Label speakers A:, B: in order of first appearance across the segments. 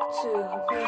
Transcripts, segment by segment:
A: to me.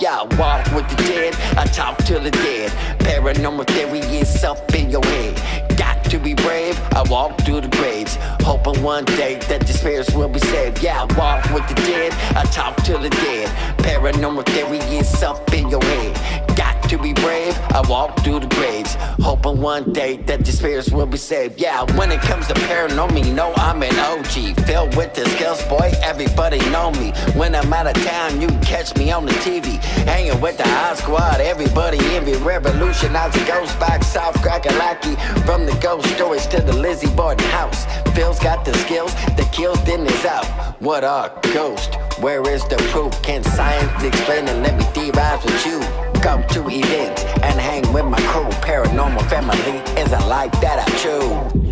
B: Yeah, I walk with the dead, I talk to the dead. Paranormal theory is up in your head. Got to be brave, I walk through the graves. Hoping one day that the spirits will be saved. Yeah, I walk with the dead, I talk to the dead. Paranormal theory is up in your head. Got to be brave, I walk through the graves. Hoping one day that the spirits will be saved. Yeah, when it comes to paranormal, you know I'm an OG. Filled with the skills, boy, everybody know me. When I'm out of town, you can catch me on the TV. Hanging with the high squad, everybody envy. Revolutionize the ghost box, South Crackalacky. From the ghost stories to the Lizzie Borden house. Phil's got the skills, the kills then is out. What are ghosts? Where is the proof? Can science explain it? Let me theorize with you. Go to events and hang with my crew. Paranormal family is a life that I choose.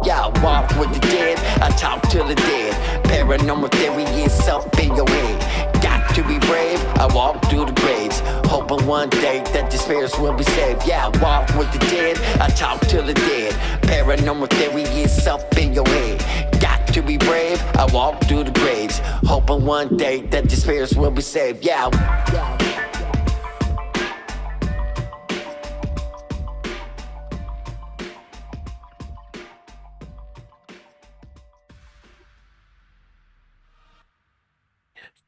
B: Yeah, I walk with the dead, I talk to the dead. Paranormal theory is up in your head. Got to be brave, I walk through the graves. Hoping one day that the spirits will be saved. Yeah, I walk with the dead, I talk to the dead. Paranormal theory is up in your head. Got to be brave, I walk through the graves. Hoping one day that the spirits will be saved. Yeah.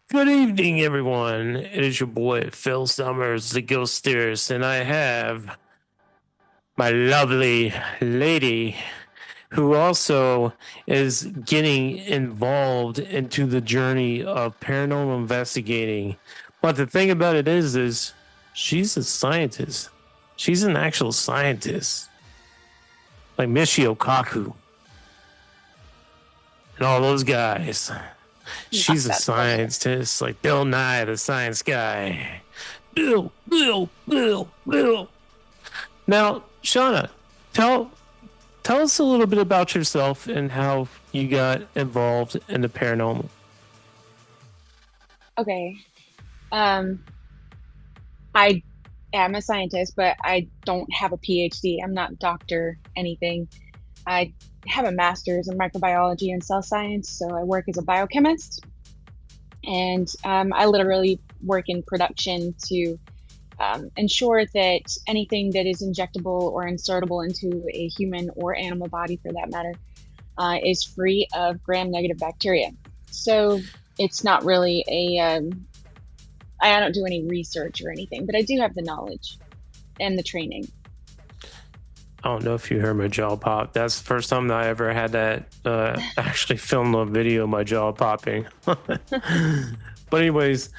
C: Good evening, everyone. It is your boy Phil Summers, the Ghost Theorist, and I have my lovely lady who also is getting involved into the journey of paranormal investigating. But the thing about it is she's a scientist. She's an actual scientist, like Michio Kaku and all those guys. She's a scientist, like Bill Nye, the science guy. Bill. Now, Shauna, tell us a little bit about yourself and how you got involved in the paranormal.
D: Okay. I am a scientist, but I don't have a PhD. I'm not doctor anything. I have a master's in microbiology and cell science, so I work as a biochemist. And I literally work in production to ensure that anything that is injectable or insertable into a human or animal body, for that matter, is free of gram-negative bacteria. So it's not really I don't do any research or anything, but I do have the knowledge and the training.
C: I don't know if you heard my jaw pop. That's the first time that I ever had that actually film a video of my jaw popping. But anyways,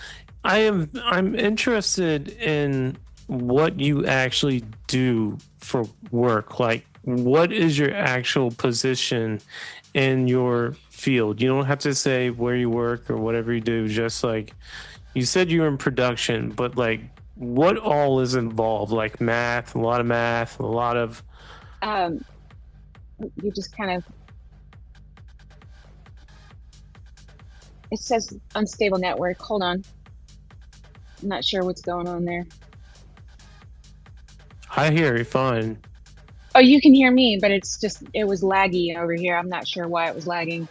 C: I'm interested in what you actually do for work. Like, what is your actual position in your field? You don't have to say where you work or whatever you do. Just like you said, you're in production, but like, what all is involved? Like math, a lot of
D: You just kind of, it says unstable network. Hold on. I'm not sure what's going on there.
C: I hear you fine.
D: Oh, you can hear me, but it was laggy over here. I'm not sure why it was lagging.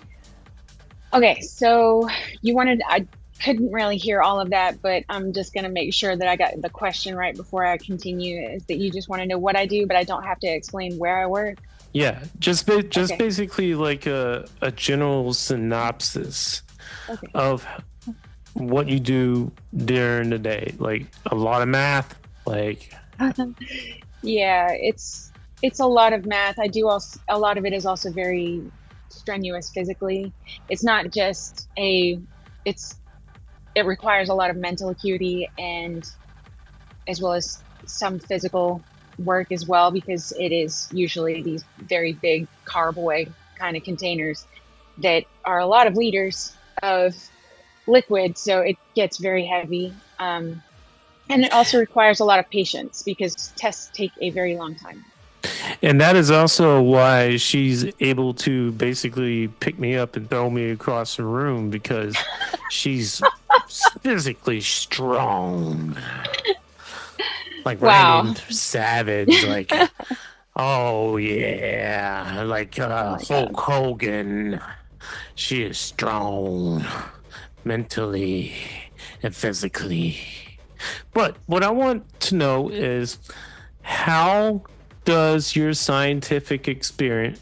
D: Okay, so I couldn't really hear all of that, but I'm just going to make sure that I got the question right before I continue. Is that you just want to know what I do, but I don't have to explain where I work?
C: Yeah, just
D: Okay.
C: basically like a general synopsis
D: Okay.
C: of what you do during the day. Like a lot of math, like
D: Yeah, it's a lot of math. I do also, a lot of it is also very strenuous physically. It's not just it requires a lot of mental acuity and as well as some physical work as well, because it is usually these very big carboy kind of containers that are a lot of liters of liquid, so it gets very heavy. And it also requires a lot of patience because tests take a very long time.
C: and that is also why she's able to basically pick me up and throw me across the room because she's physically strong. Like
D: Wow.
C: Randy Savage, like Oh yeah, like
D: Oh my
C: Hulk
D: God.
C: Hogan. She is strong mentally and physically. But what I want to know is how does your scientific experience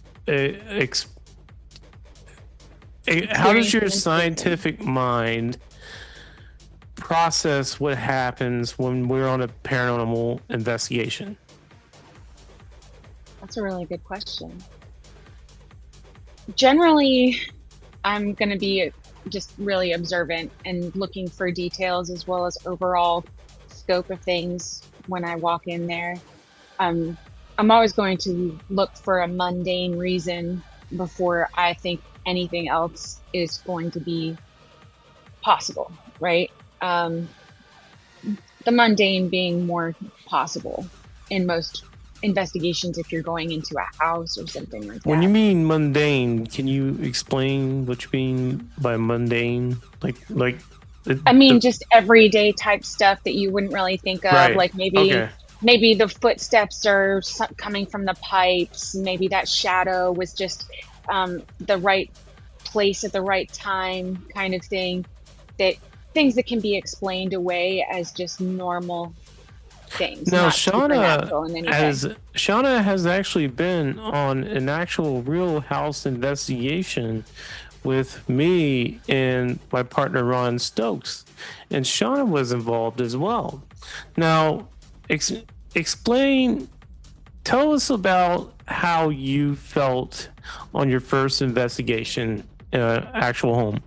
C: how does
D: Experience
C: your
D: of investigation.
C: scientific mind process what happens when we're on a paranormal investigation?
D: That's a really good question. Generally, I'm going to be just really observant and looking for details as well as overall scope of things when I walk in there. Um, I'm always going to look for a mundane reason before I think anything else is going to be possible, right? Um, the mundane being more possible in most investigations if you're going into a house or something like
C: When you
D: that.
C: mean mundane, can you explain what you mean by mundane? Like
D: I mean,
C: the
D: just everyday type stuff that you wouldn't really think of,
C: right.
D: like maybe
C: Okay.
D: maybe the footsteps are coming from the pipes. Maybe that shadow was just the right place at the right time, kind of thing. That things that can be explained away as just normal things,
C: Now,
D: not supernatural in any way.
C: Shauna has actually been on an actual real house investigation with me and my partner Ron Stokes, and Shauna was involved as well. Now, ex- explain, tell us about how you felt on your first investigation in an actual home.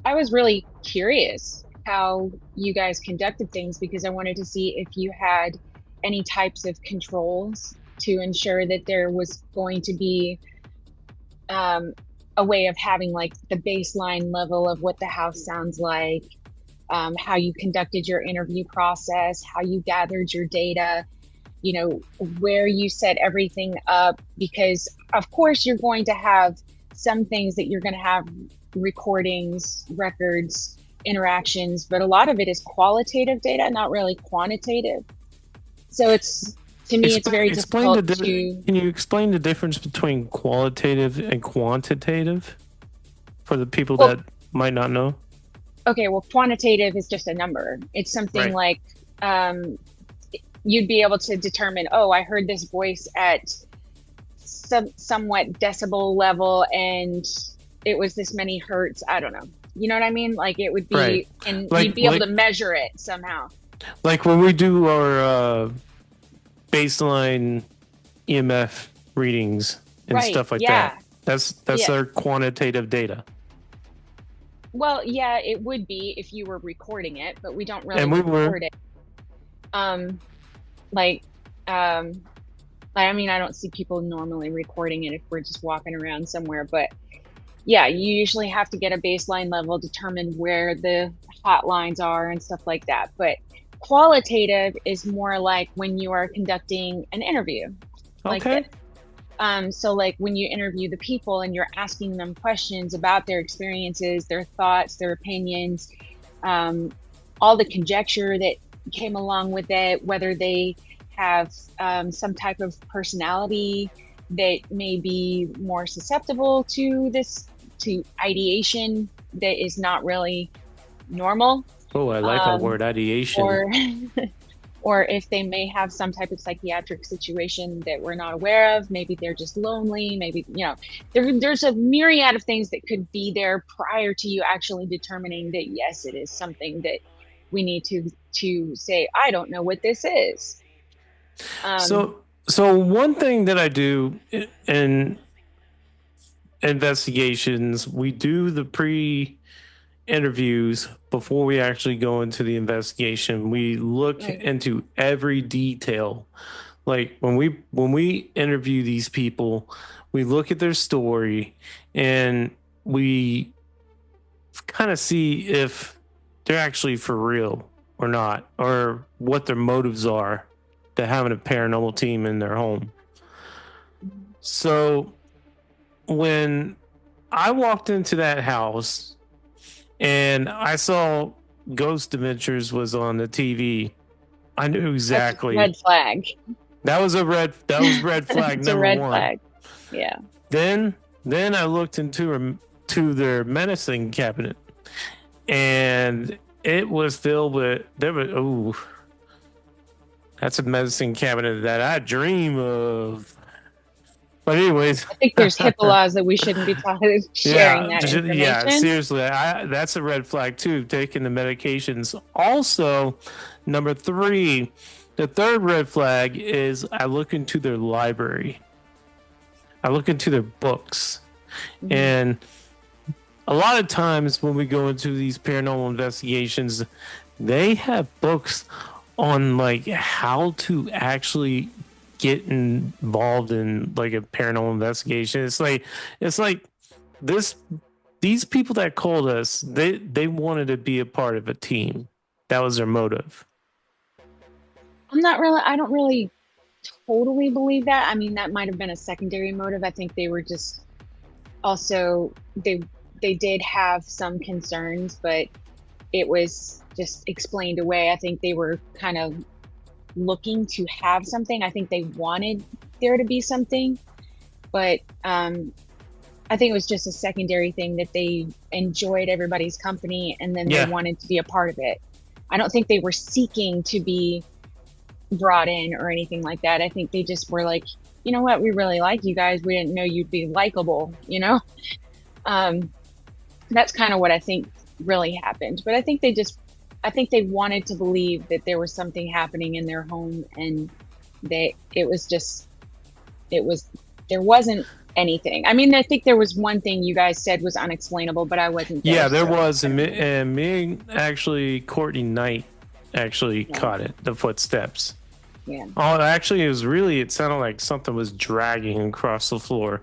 D: I was really curious how you guys conducted things because I wanted to see if you had any types of controls to ensure that there was going to be um, a way of having like the baseline level of what the house sounds like, how you conducted your interview process, how you gathered your data, you know, where you set everything up. Because, of course, you're going to have some things that you're going to have recordings, records, interactions, but a lot of it is qualitative data, not really quantitative. So it's, to me, it's very
C: Explain
D: difficult to,
C: can you explain the difference between qualitative and quantitative for the people
D: well,
C: that might not know?
D: okay, well, quantitative is just a number. It's something
C: Right.
D: like um, you'd be able to determine, oh, I heard this voice at somewhat decibel level and it was this many hertz. I don't know. You know what I mean? Like it would
C: Right.
D: be, and you'd
C: Like
D: be able
C: like
D: to measure it somehow.
C: like when we do our baseline EMF readings and
D: Right.
C: stuff like that.
D: Yeah.
C: That's
D: Yeah.
C: our quantitative data.
D: Well, yeah, it would be if you were recording it, but we don't really
C: And we were
D: record it. Um, like, um, I mean, I don't see people normally recording it if we're just walking around somewhere, but yeah, you usually have to get a baseline level, determine where the hotlines are and stuff like that. But qualitative is more like when you are conducting an interview like this.
C: okay.
D: So like when you interview the people and you're asking them questions about their experiences, their thoughts, their opinions, um, all the conjecture that came along with it, whether they have some type of personality that may be more susceptible to this, to ideation that is not really normal,
C: Oh, I like that
D: um,
C: word ideation.
D: or or if they may have some type of psychiatric situation that we're not aware of. Maybe they're just lonely. Maybe, you know, there's a myriad of things that could be there prior to you actually determining that, yes, it is something that we need to say, I don't know what this is. Um,
C: So one thing that I do in investigations, we do the pre interviews before we actually go into the investigation. We look
D: right.
C: into every detail. Like when we interview these people, we look at their story and we kind of see if they're actually for real or not, or what their motives are to having a paranormal team in their home. So when I walked into that house and I saw Ghost Adventures was on the TV, I knew
D: That's
C: exactly.
D: red flag.
C: That was red flag
D: It's a
C: number
D: red
C: one.
D: flag. Yeah.
C: Then I looked into their medicine cabinet, and it was filled with that's a medicine cabinet that I dream of. But anyways,
D: I think there's HIPAA laws that we shouldn't be sharing that
C: yeah,
D: information.
C: seriously, that's a red flag too. Taking the medications. Also, number 3, the third red flag is I look into their library. I look into their books, and a lot of times when we go into these paranormal investigations, they have books on like how to actually get involved in like a paranormal investigation. It's like this these people that called us, they wanted to be a part of a team. That was their motive.
D: I don't really totally believe that. I mean, that might have been a secondary motive. I think they were just also they did have some concerns, but it was just explained away. I think they were kind of looking to have something. I think they wanted there to be something, but I think it was just a secondary thing that they enjoyed everybody's company and then
C: Yeah.
D: they wanted to be a part of it. I don't think they were seeking to be brought in or anything like that. I think they just were like, you know what, we really like you guys. We didn't know you'd be likable, you know? That's kind of what I think really happened. But I think they wanted to believe that there was something happening in their home, and there wasn't anything. I mean, I think there was one thing you guys said was unexplainable, but I wasn't there.
C: Yeah, there
D: so
C: was,
D: I don't know.
C: and me actually Courtney Knight actually caught it, the footsteps.
D: Yeah.
C: Oh, actually, it sounded like something was dragging across the floor,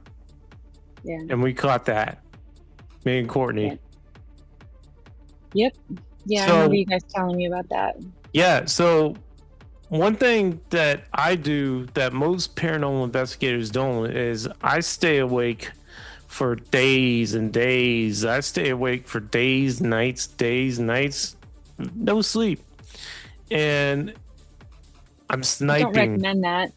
D: Yeah.
C: and we caught that. Me and Courtney.
D: Yeah. Yep. Yeah,
C: So-
D: I remember you guys telling me about that.
C: Yeah, so one thing that I do that most paranormal investigators don't is I stay awake for days and days. I stay awake for days, nights, no sleep. And I'm
D: I
C: sniping.
D: don't recommend that.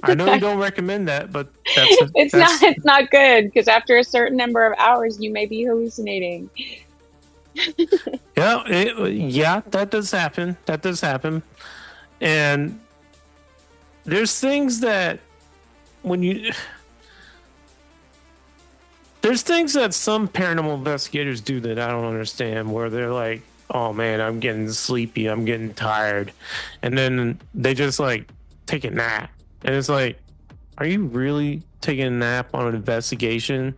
C: I know you don't recommend that, but
D: It's not good because after a certain number of hours, you may be hallucinating.
C: Yeah, that does happen. And there's things that there's things that some paranormal investigators do that I don't understand, where they're like, oh man, I'm getting sleepy, I'm getting tired, and then they just like take a nap, and it's like, are you really taking a nap on an investigation?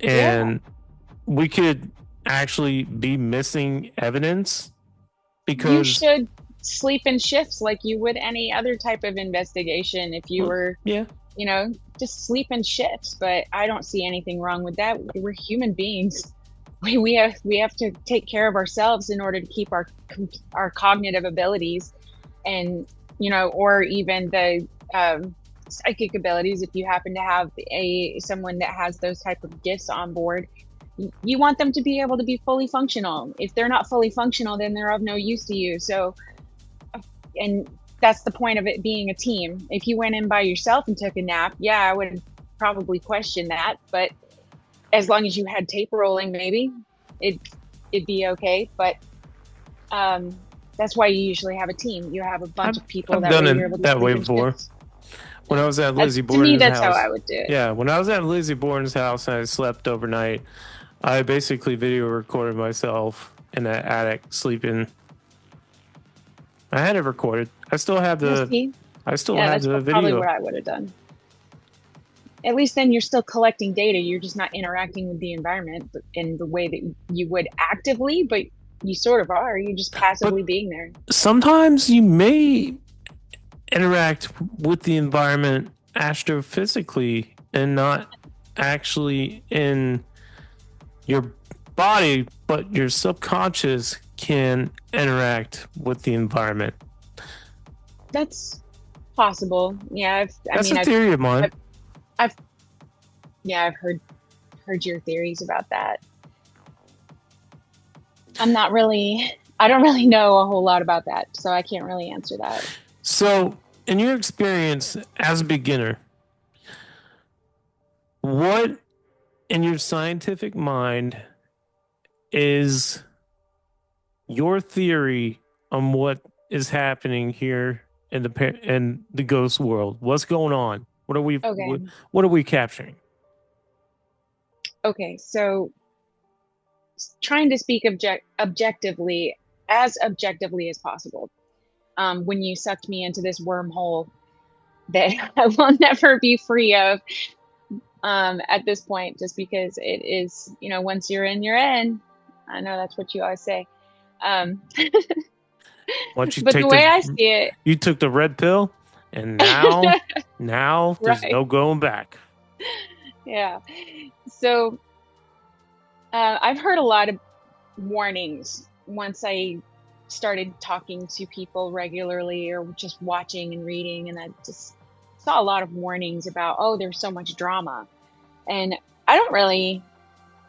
C: And we could actually be missing evidence
D: You
C: because
D: should sleep in shifts like you would any other type of investigation if you were,
C: yeah,
D: you know, just sleep in shifts. But I don't see anything wrong with that. We're human beings. We have to take care of ourselves in order to keep our cognitive abilities, and you know, or even the psychic abilities. If you happen to have someone that has those type of gifts on board, you want them to be able to be fully functional. If they're not fully functional, then they're of no use to you. So, and that's the point of it being a team. If you went in by yourself and took a nap, yeah, I would probably question that. But as long as you had tape rolling, maybe it'd be okay. But that's why you usually have a team. You have a bunch of people
C: I've
D: that
C: done
D: way
C: it
D: you're able to
C: that
D: sleep
C: way
D: in
C: before.
D: shifts.
C: When I was at Lizzie
D: To me,
C: Borden's
D: that's
C: house,
D: how I would do it.
C: yeah, when I was at Lizzie Borden's house and I slept overnight, I basically video recorded myself in that attic sleeping. I had it recorded. I still have the
D: See?
C: have
D: that's
C: the
D: probably
C: video.
D: what I would have done. At least then you're still collecting data. You're just not interacting with the environment in the way that you would actively, but you sort of are. You're just passively being there.
C: Sometimes you may interact with the environment astrophysically and not actually in your body, but your subconscious can interact with the environment.
D: That's possible. Yeah,
C: That's a theory of mine.
D: I've heard your theories about that. I'm not really I don't really know a whole lot about that, so I can't really answer that.
C: So, in your experience as a beginner, what in your scientific mind is your theory on what is happening here in the ghost world? What's going on?
D: Okay.
C: What are we capturing?
D: Okay. So trying to speak objectively, as objectively as possible. When you sucked me into this wormhole that I will never be free of, at this point, just because it is, once you're in, you're in. I know that's what you always say.
C: Once you
D: But the
C: take
D: way I see it,
C: you took the red pill, and now there's
D: right.
C: no going back.
D: Yeah. So I've heard a lot of warnings once I started talking to people regularly or just watching and reading, and I just saw a lot of warnings about, oh, there's so much drama. And I don't really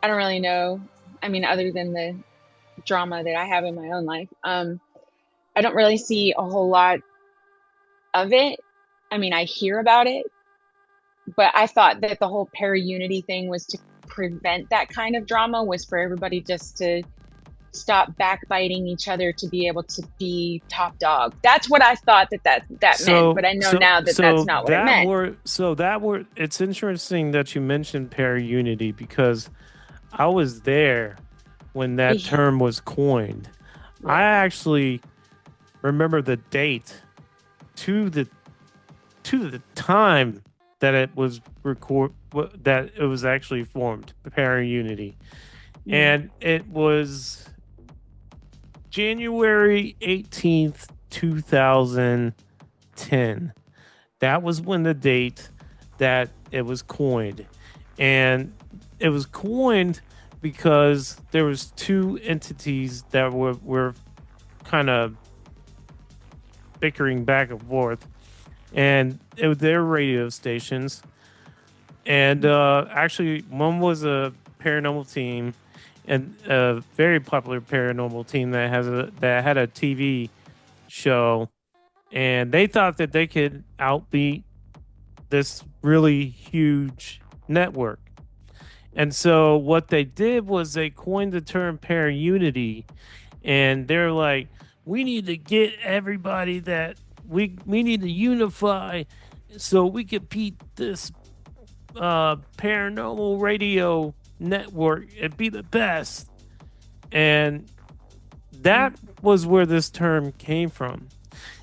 D: know. I mean, other than the drama that I have in my own life, I don't really see a whole lot of it. I mean, I hear about it, but I thought that the whole para-unity thing was to prevent that kind of drama, was for everybody just to stop backbiting each other to be able to be top dog. That's what I thought that meant, but I know now that that's not what it meant.
C: It's interesting that you mentioned para-unity, because I was there when that term was coined. I actually remember the date to the time that it was that it was actually formed, para-unity. And it was January 18th, 2010. That was when the date that it was coined. And it was coined because there was two entities that were kind of bickering back and forth. And it was their radio stations. And actually, one was a paranormal team, and a very popular paranormal team that had a TV show, and they thought that they could outbeat this really huge network. And so what they did was they coined the term para-unity, and they're like, we need to get everybody that we need to unify so we could beat this paranormal radio network and be the best. And that was where this term came from.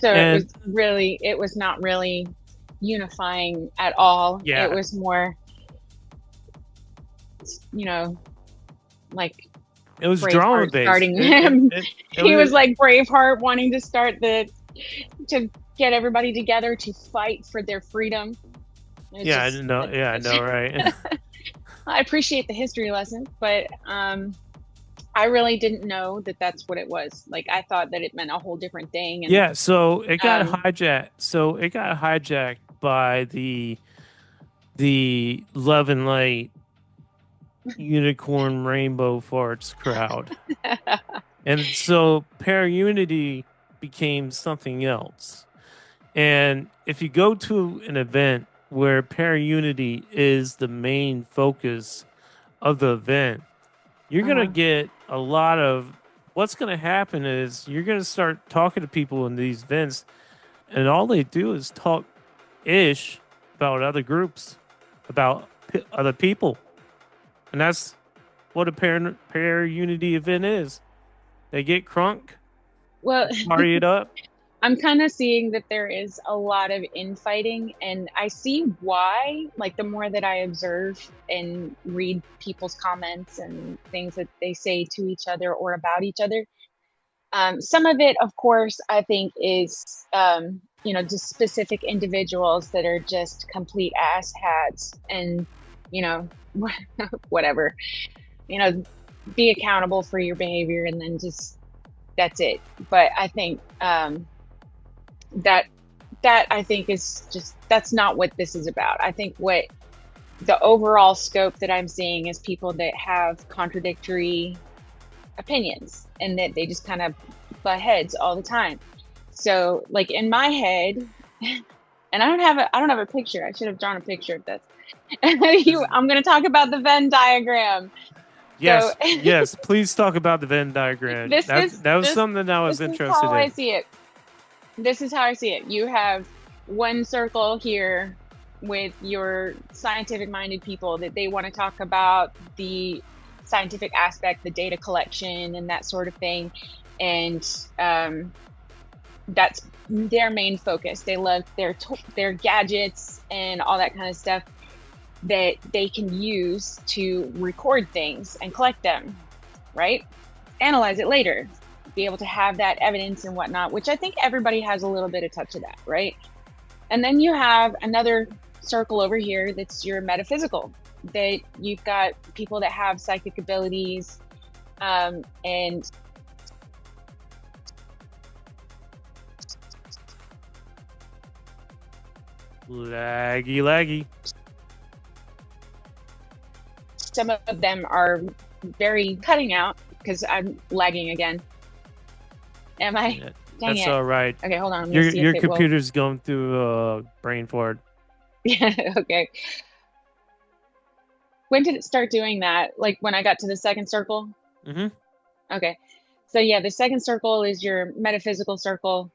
D: So it was not really unifying at all.
C: Yeah.
D: It was more, like,
C: it was drama based.
D: Starting him. He was like Braveheart, wanting to to get everybody together to fight for their freedom. I know, right? I appreciate the history lesson, but I really didn't know that that's what it was. Like, I thought that it meant a whole different thing. And,
C: so it got hijacked. So it got hijacked by the Love and Light unicorn rainbow farts crowd. And so para-unity became something else. And if you go to an event where para-unity is the main focus of the event, you're going to get a lot of, what's going to happen is you're going to start talking to people in these events, and all they do is talk ish about other groups, about other people. And that's what a para-unity event is. They get crunk, party it up.
D: I'm kind of seeing that there is a lot of infighting, and I see why. Like, the more that I observe and read people's comments and things that they say to each other or about each other, some of it, of course, I think is, just specific individuals that are just complete asshats and, whatever, be accountable for your behavior, and then that's it. But I think, that I think is just, that's not what this is about. I think what the overall scope that I'm seeing is people that have contradictory opinions, and that they just kind of butt heads all the time. So like in my head, and I don't have a picture. I should have drawn a picture of this. I'm going to talk about the Venn diagram.
C: Yes,
D: So
C: yes. Please talk about the Venn diagram. That was something that I was interested in.
D: I see it. This is how I see it. You have one circle here with your scientific-minded people that they want to talk about the scientific aspect, the data collection, and that sort of thing, and that's their main focus. They love their gadgets and all that kind of stuff that they can use to record things and collect them, right? Analyze it later, be able to have that evidence and whatnot, which I think everybody has a little bit of touch of that, right? And then you have another circle over here that's your metaphysical, that you've got people that have psychic abilities, and
C: laggy.
D: Some of them are very cutting out because I'm lagging again. Am I?
C: Yeah,
D: Dang
C: that's
D: it.
C: all right.
D: Okay, hold on.
C: Your computer's going through brain fart.
D: Yeah, okay. When did it start doing that? Like when I got to the second circle?
C: Mm-hmm.
D: Okay. So yeah, the second circle is your metaphysical circle.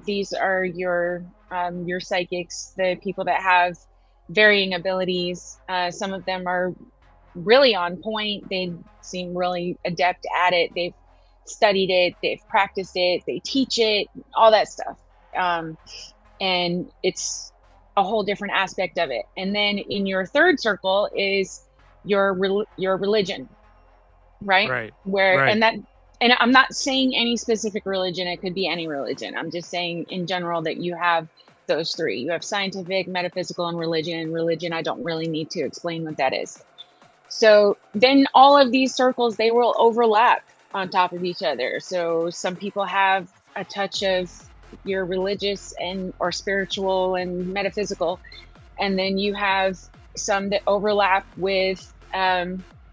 D: These are your psychics, the people that have varying abilities. Some of them are really on point. They seem really adept at it. They've studied it, they've practiced it, they teach it, all that stuff. And it's a whole different aspect of it. And then in your third circle is your religion, right?
C: Right.
D: Where
C: right.
D: And I'm not saying any specific religion, it could be any religion. I'm just saying in general that you have those three. You have scientific, metaphysical, and religion. And religion, I don't really need to explain what that is. So then all of these circles, they will overlap on top of each other. So some people have a touch of your religious and or spiritual and metaphysical, and then you have some that overlap with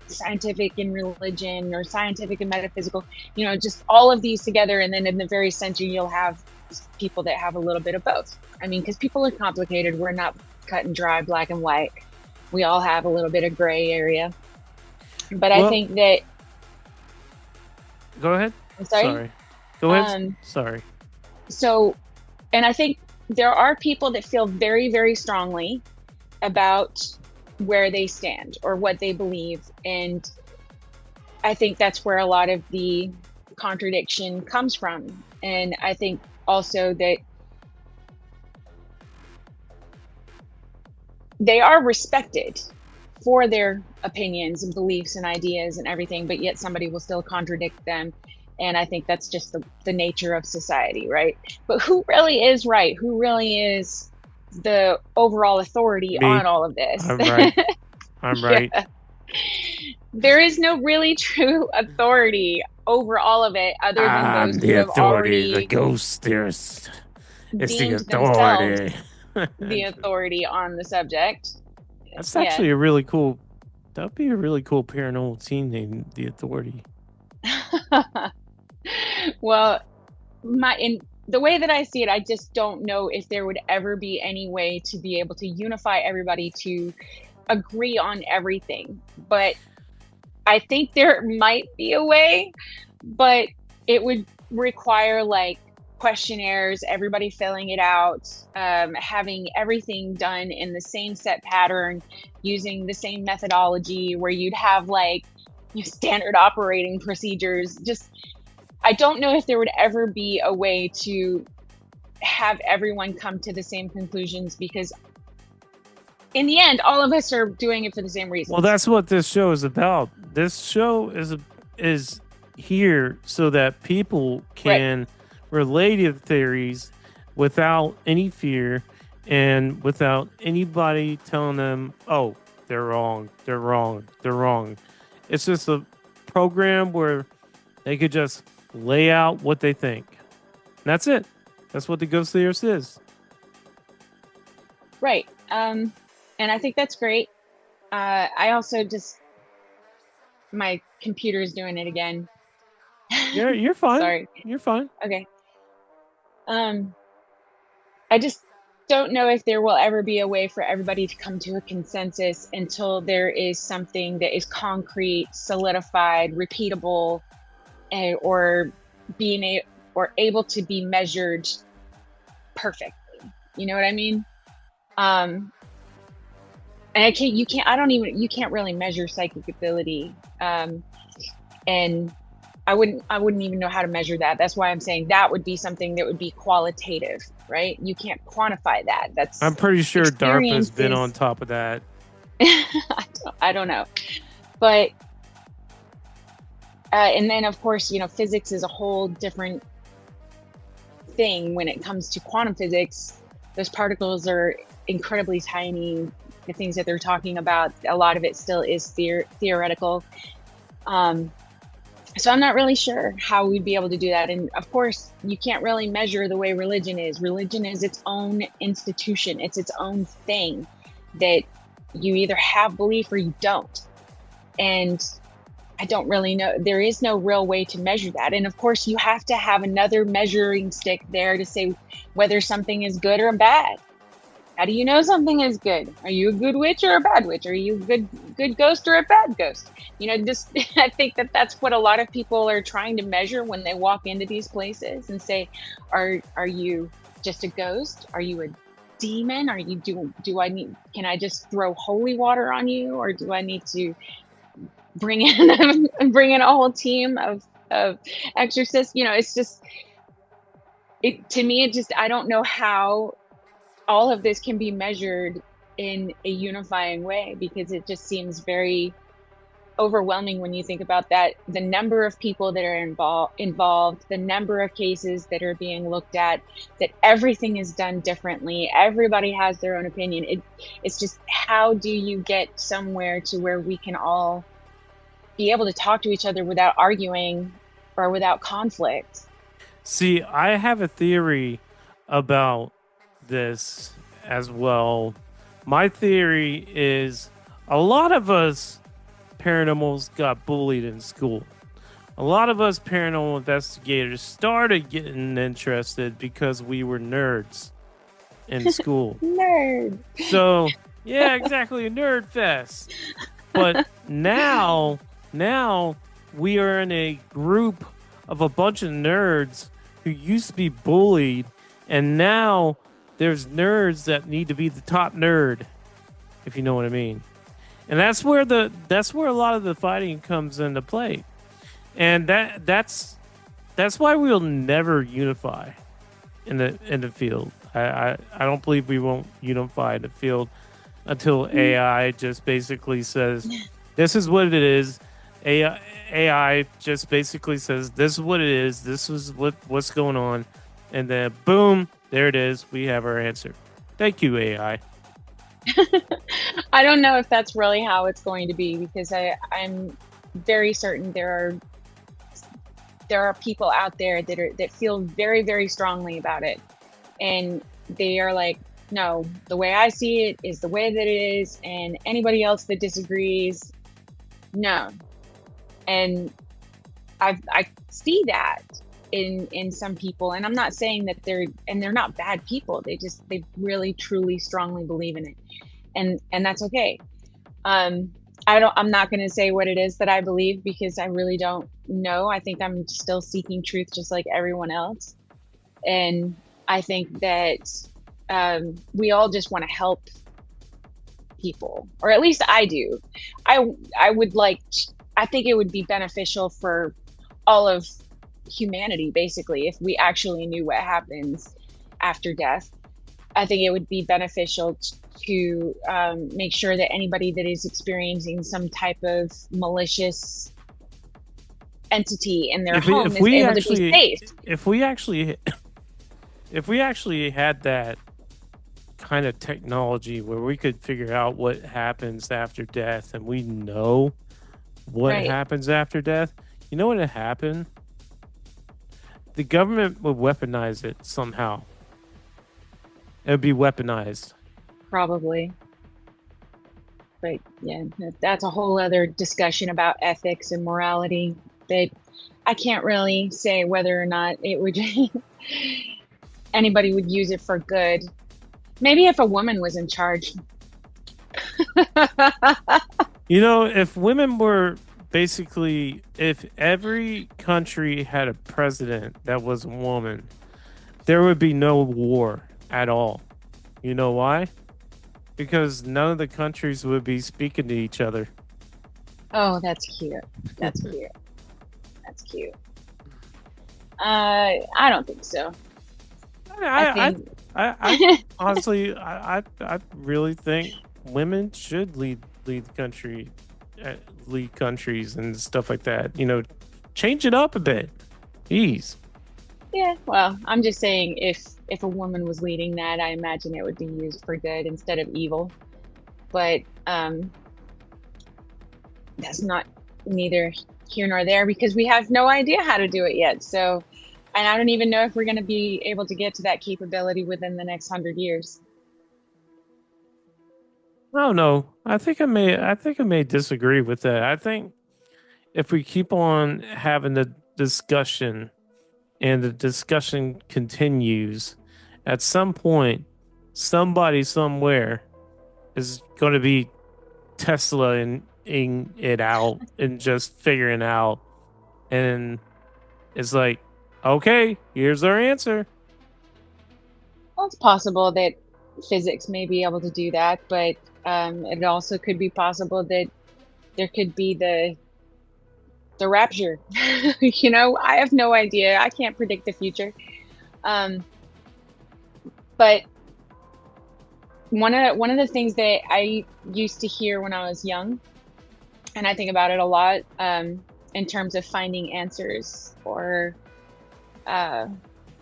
D: scientific and religion, or scientific and metaphysical, just all of these together. And then in the very center, you'll have people that have a little bit of both. I mean, because people are complicated. We're not cut and dry, black and white. We all have a little bit of gray area. But I think that...
C: Go ahead.
D: I'm sorry?
C: Go ahead. Sorry.
D: So, and I think there are people that feel very, very strongly about where they stand or what they believe. And I think that's where a lot of the contradiction comes from. And I think also that they are respected for their opinions and beliefs and ideas and everything, but yet somebody will still contradict them. And I think that's just the nature of society, right? But who really is right? Who really is the overall authority on all of this?
C: I'm right. I'm right.
D: Yeah. There is no really true authority over all of it, other than those who have already
C: the ghost theorist. It's the
D: authority. The authority on the subject.
C: That's actually a really cool. That'd be a really cool paranormal team named the Authority.
D: Well, in the way that I see it, I just don't know if there would ever be any way to be able to unify everybody to agree on everything. But I think there might be a way, but it would require like questionnaires, everybody filling it out, having everything done in the same set pattern, using the same methodology, where you'd have like standard operating procedures. Just, I don't know if there would ever be a way to have everyone come to the same conclusions, because in the end, all of us are doing it for the same reason.
C: Well, that's what this show is about. This show is here so that people can relate to theories without any fear and without anybody telling them, oh, they're wrong. It's just a program where they could just lay out what they think. And that's it. That's what the Ghost Theorist is.
D: Right. And I think that's great. I also just, my computer is doing it again.
C: You're fine.
D: Sorry.
C: You're fine.
D: Okay. I just don't know if there will ever be a way for everybody to come to a consensus until there is something that is concrete, solidified, repeatable, or being or able to be measured perfectly. You know what I mean? And you can't really measure psychic ability. And I wouldn't even know how to measure that. That's why I'm saying that would be something that would be qualitative, right? You can't quantify that. That's
C: I'm pretty sure DARPA's been on
D: experiences.
C: top of that.
D: I don't know, but and then of course, you know, physics is a whole different thing when it comes to quantum physics. Those particles are incredibly tiny. The things that they're talking about, a lot of it still is theoretical. So I'm not really sure how we'd be able to do that. And of course, you can't really measure the way religion is. Religion is its own institution. It's its own thing that you either have belief or you don't. And I don't really know. There is no real way to measure that. And of course, you have to have another measuring stick there to say whether something is good or bad. How do you know something is good? Are you a good witch or a bad witch? Are you a good ghost or a bad ghost? You know, just I think that that's what a lot of people are trying to measure when they walk into these places and say, are you just a ghost? Are you a demon? Are you can I just throw holy water on you, or do I need to bring in a whole team of exorcists? You know, it's just to me, I don't know how all of this can be measured in a unifying way, because it just seems very overwhelming when you think about that, the number of people that are involved, the number of cases that are being looked at, that everything is done differently, everybody has their own opinion. It's just, how do you get somewhere to where we can all be able to talk to each other without arguing or without conflict?
C: See, I have a theory about this as well. My theory is a lot of us paranormals got bullied in school. A lot of us paranormal investigators started getting interested because we were nerds in school.
D: Nerd.
C: So, yeah, exactly, a nerd fest. But now we are in a group of a bunch of nerds who used to be bullied, and now there's nerds that need to be the top nerd, if you know what I mean. And that's where a lot of the fighting comes into play. And that's why we'll never unify in the field. I don't believe we won't unify in the field until AI just basically says this is what it is. AI just basically says this is what it is. This is what's going on, and then boom, there it is. We have our answer. Thank you, AI.
D: I don't know if that's really how it's going to be, because I'm very certain there are people out there that feel very, very strongly about it, and they are like, no, the way I see it is the way that it is, and anybody else that disagrees, no. And I see that in some people, and I'm not saying that they're not bad people. They really truly strongly believe in it, and that's okay. I'm not going to say what it is that I believe, because I really don't know. I think I'm still seeking truth just like everyone else, and I think that we all just want to help people, or at least I do. I think it would be beneficial for all of humanity, basically, if we actually knew what happens after death. I think it would be beneficial to make sure that anybody that is experiencing some type of malicious entity in their home is able to be safe.
C: If we actually had that kind of technology where we could figure out what happens after death, and we know what happens after death, you know what would happen? The government would weaponize it somehow. It would be weaponized.
D: Probably. But yeah, that's a whole other discussion about ethics and morality that I can't really say whether or not it would anybody would use it for good. Maybe if a woman was in charge.
C: You know, if women were basically, if every country had a president that was a woman, there would be no war at all. You know why? Because none of the countries would be speaking to each other.
D: Oh, that's cute. That's cute. That's cute. I don't think so.
C: I,
D: think
C: I honestly, I really think women should lead the country, lead countries and stuff like that. You know, change it up a bit. Jeez.
D: yeah, well, I'm just saying if a woman was leading that, I imagine it would be used for good instead of evil. But that's not neither here nor there because we have no idea how to do it yet. So, and I don't even know if we're going to be able to get to that capability within the next 100 years.
C: I don't know. I think I may disagree with that. I think if we keep on having the discussion and the discussion continues, at some point, somebody somewhere is going to be Tesla and it out and just figuring out, and it's like, okay, here's our answer.
D: Well, it's possible that physics may be able to do that, but it also could be possible that there could be the rapture. You know, I have no idea. I can't predict the future. Um, but one of the things that I used to hear when I was young, and I think about it a lot, in terms of finding answers or uh,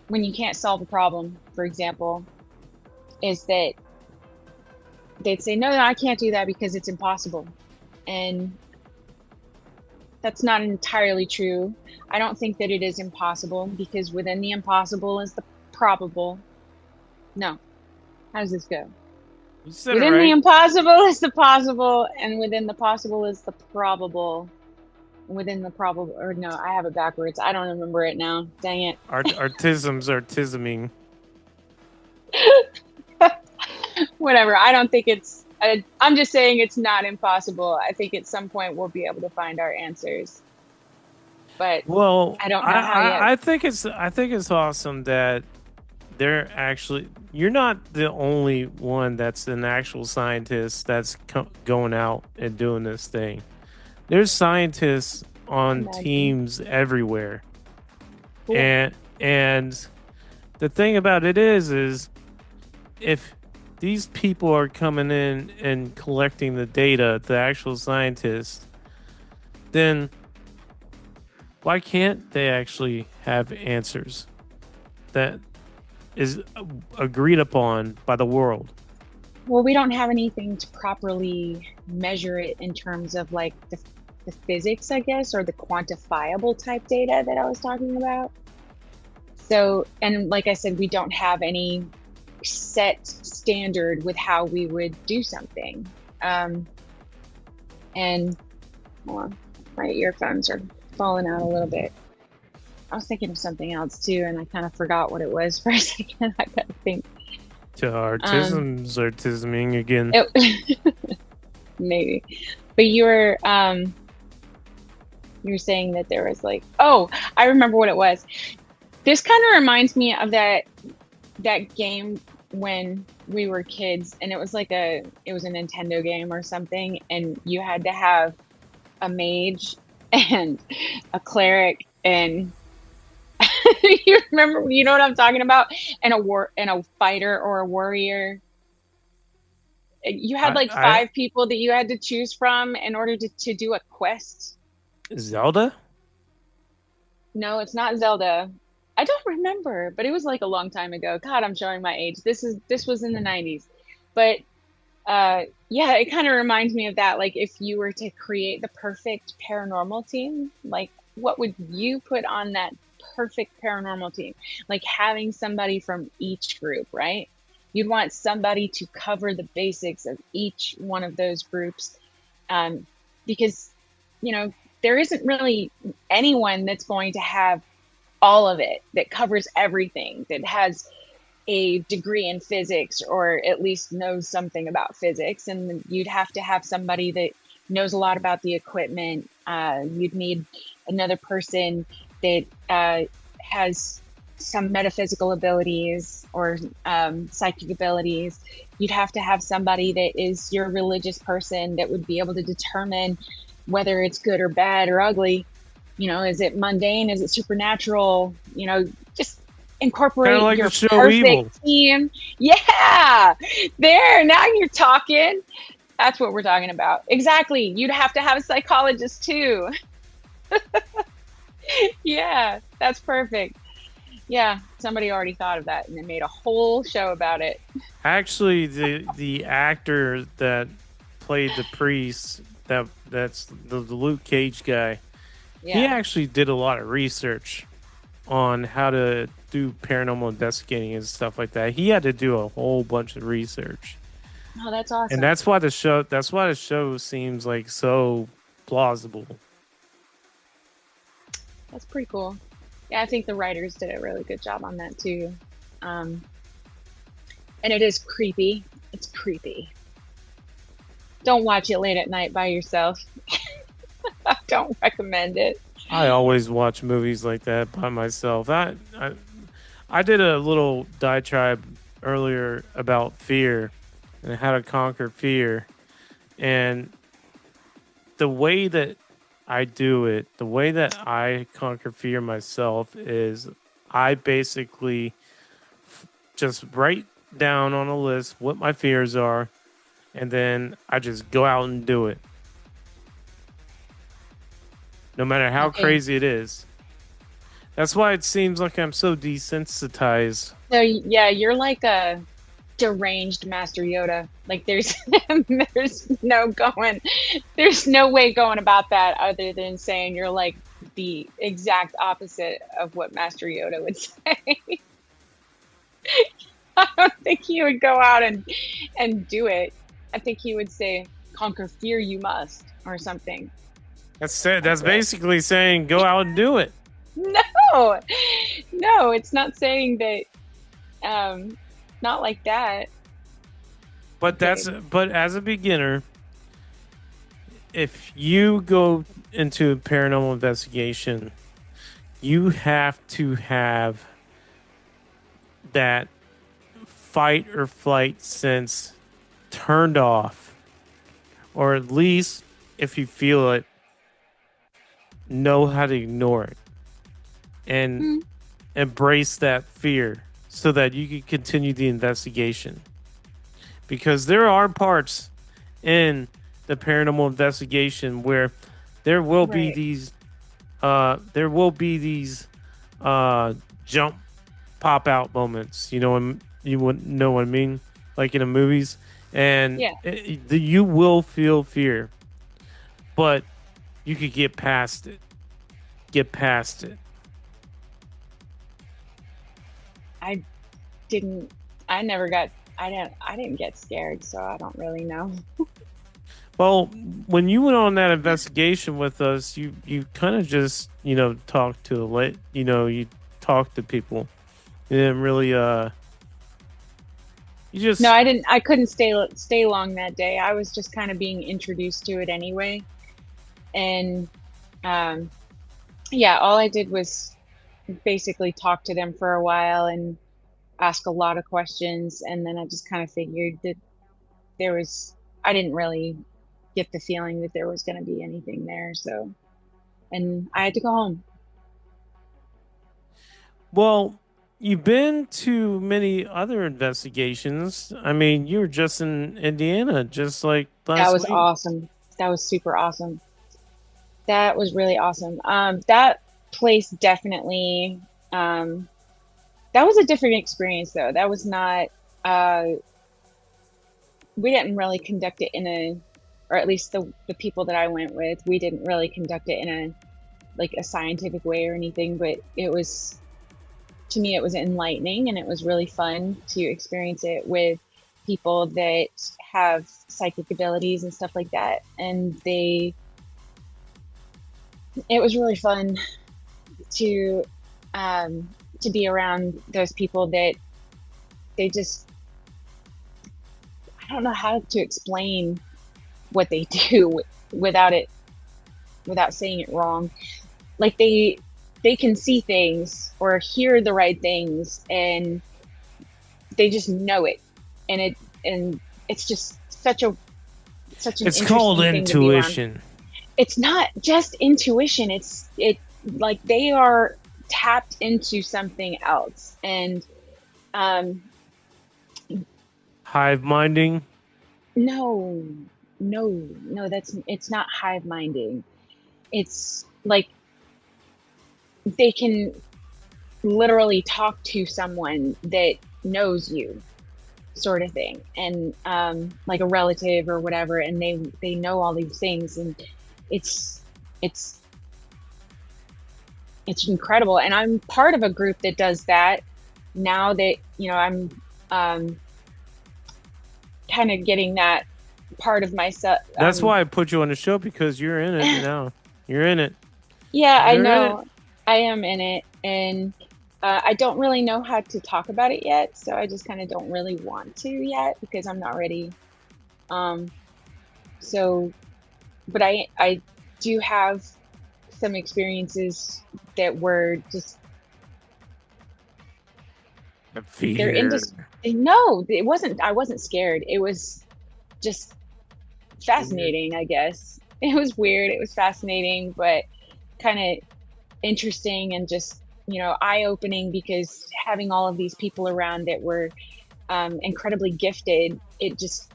D: when you can't solve a problem, for example, is that they'd say, no, I can't do that because it's impossible. And that's not entirely true. I don't think that it is impossible because within the impossible is the probable. No. How does this go?
C: You said it
D: Within the
C: right.
D: impossible is the possible, and within the possible is the probable. Within the probable, or no, I have it backwards. I don't remember it now. Dang it.
C: Artisms are tisming.
D: Whatever. I don't think it's. I'm just saying it's not impossible. I think at some point we'll be able to find our answers, but
C: Well,
D: I don't know how yet.
C: I think it's awesome that they're actually, you're not the only one that's an actual scientist that's going out and doing this thing. There's scientists on
D: Imagine.
C: teams everywhere.
D: Cool.
C: And the thing about it is if these people are coming in and collecting the data, the actual scientists, then why can't they actually have answers that is agreed upon by the world?
D: Well, we don't have anything to properly measure it in terms of like the physics, I guess, or the quantifiable type data that I was talking about. So, and like I said, we don't have any set standard with how we would do something. And hold on, my earphones are falling out a little bit. I was thinking of something else too, and I kind of forgot what it was for a second. I gotta think.
C: To artisms are tisming again.
D: Maybe, but you were saying that there was like, oh, I remember what it was. This kind of reminds me of that game when we were kids, and it was a Nintendo game or something, and you had to have a mage and a cleric and you remember, you know what I'm talking about? And a fighter or a warrior. You had like five people that you had to choose from in order to do a quest.
C: Zelda?
D: No, it's not Zelda. I don't remember, but it was like a long time ago. God, I'm showing my age. This was in the 90s. But yeah, it kind of reminds me of that. Like if you were to create the perfect paranormal team, like what would you put on that perfect paranormal team? Like having somebody from each group, right? you'd want somebody to cover the basics of each one of those groups, because, you know, there isn't really anyone that's going to have all of it, that covers everything, that has a degree in physics or at least knows something about physics. And you'd have to have somebody that knows a lot about the equipment. You'd need another person that has some metaphysical abilities or psychic abilities. You'd have to have somebody that is your religious person that would be able to determine whether it's good or bad or ugly. You know, is it mundane? Is it supernatural? You know, just incorporate
C: like
D: your
C: the show
D: perfect
C: Evil.
D: team. Yeah, there. Now you're talking. That's what we're talking about. Exactly. You'd have to have a psychologist too. Yeah, that's perfect. Yeah, somebody already thought of that and they made a whole show about it.
C: Actually, the actor that played the priest, that's the Luke Cage guy. He
D: Yeah.
C: actually did a lot of research on how to do paranormal investigating and stuff like that. He had to do a whole bunch of research,
D: Oh, that's awesome.
C: and that's why the show seems like so plausible.
D: That's pretty cool. Yeah, I think the writers did a really good job on that too. And it is creepy. It's creepy. Don't watch it late at night by yourself. I don't recommend it.
C: I always watch movies like that by myself. I did a little diatribe earlier about fear and how to conquer fear, and the way that I do it, the way that I conquer fear myself is I basically just write down on a list what my fears are, and then I just go out and do it. No matter how
D: Okay.
C: crazy it is. That's why it seems like I'm so desensitized.
D: So yeah, you're like a deranged Master Yoda. Like there's there's no way going about that other than saying you're like the exact opposite of what Master Yoda would say. I don't think he would go out and do it. I think he would say, "Conquer fear, you must," or something.
C: That's basically saying go out and do it.
D: No, no, it's not saying that. Not like that.
C: But but as a beginner, if you go into paranormal investigation, you have to have that fight or flight sense turned off, or at least if you feel it, know how to ignore it and embrace that fear so that you can continue the investigation. Because there are parts in the paranormal investigation where there will be these jump pop out moments, you know, and you wouldn't know what I mean, like in the movies, and you will feel fear, but you could get past it.
D: I didn't get scared, so I don't really know.
C: Well, when you went on that investigation with us, you kind of just, you know, talked to you talked to people. You didn't really you just
D: No, I didn't. I couldn't stay long that day. I was just kind of being introduced to it anyway, and yeah, all I did was basically talk to them for a while and ask a lot of questions, and then I just kind of figured that I didn't really get the feeling that there was going to be anything there, so, and I had to go home.
C: Well, you've been to many other investigations. I mean, you were just in Indiana just like
D: That
C: last
D: was
C: week.
D: awesome. That was super awesome. That was really awesome. That place definitely, that was a different experience though. That was not, we didn't really conduct it or at least the people that I went with, we didn't really conduct it in a scientific way or anything, but it was to me, it was enlightening, and it was really fun to experience it with people that have psychic abilities and stuff like that. And it was really fun to be around those people that they just, I don't know how to explain what they do without saying it wrong. Like they can see things or hear the right things, and they just know it. And it's just such an
C: It's called
D: interesting thing to be around.
C: intuition.
D: It's not just intuition. It like they are tapped into something else. And
C: Hive minding.
D: no, it's not hive minding. It's like they can literally talk to someone that knows you, sort of thing, and like a relative or whatever, and they know all these things, and it's incredible. And I'm part of a group that does that now that, you know, I'm kind of getting that part of myself.
C: That's why I put you on the show, because you're in it now. You're in it.
D: Yeah, I
C: You're in
D: know.
C: it.
D: I am in it, and I don't really know how to talk about it yet, so I just kind of don't really want to yet because I'm not ready. So, but I do have some experiences that were just they're
C: Fear.
D: no, it wasn't. I wasn't scared. It was just fascinating, I guess. It was weird. It was fascinating, but kind of interesting, and just, you know, eye-opening, because having all of these people around that were incredibly gifted, it just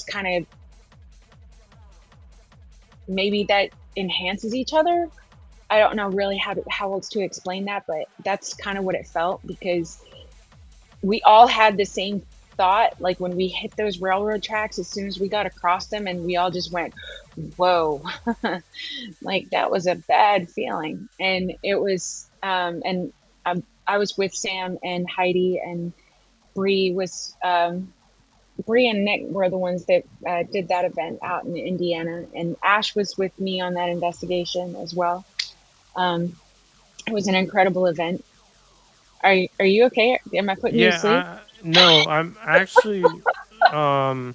D: kind of, maybe that enhances each other. I don't know really how else to explain that, but that's kind of what it felt, because we all had the same thought, like when we hit those railroad tracks, as soon as we got across them, and we all just went, whoa. Like that was a bad feeling. And it was and I was with Sam and Heidi, and Bree and Nick were the ones that did that event out in Indiana, and Ash was with me on that investigation as well. It was an incredible event. Are you okay? Am I putting you to sleep?
C: No, I'm actually. There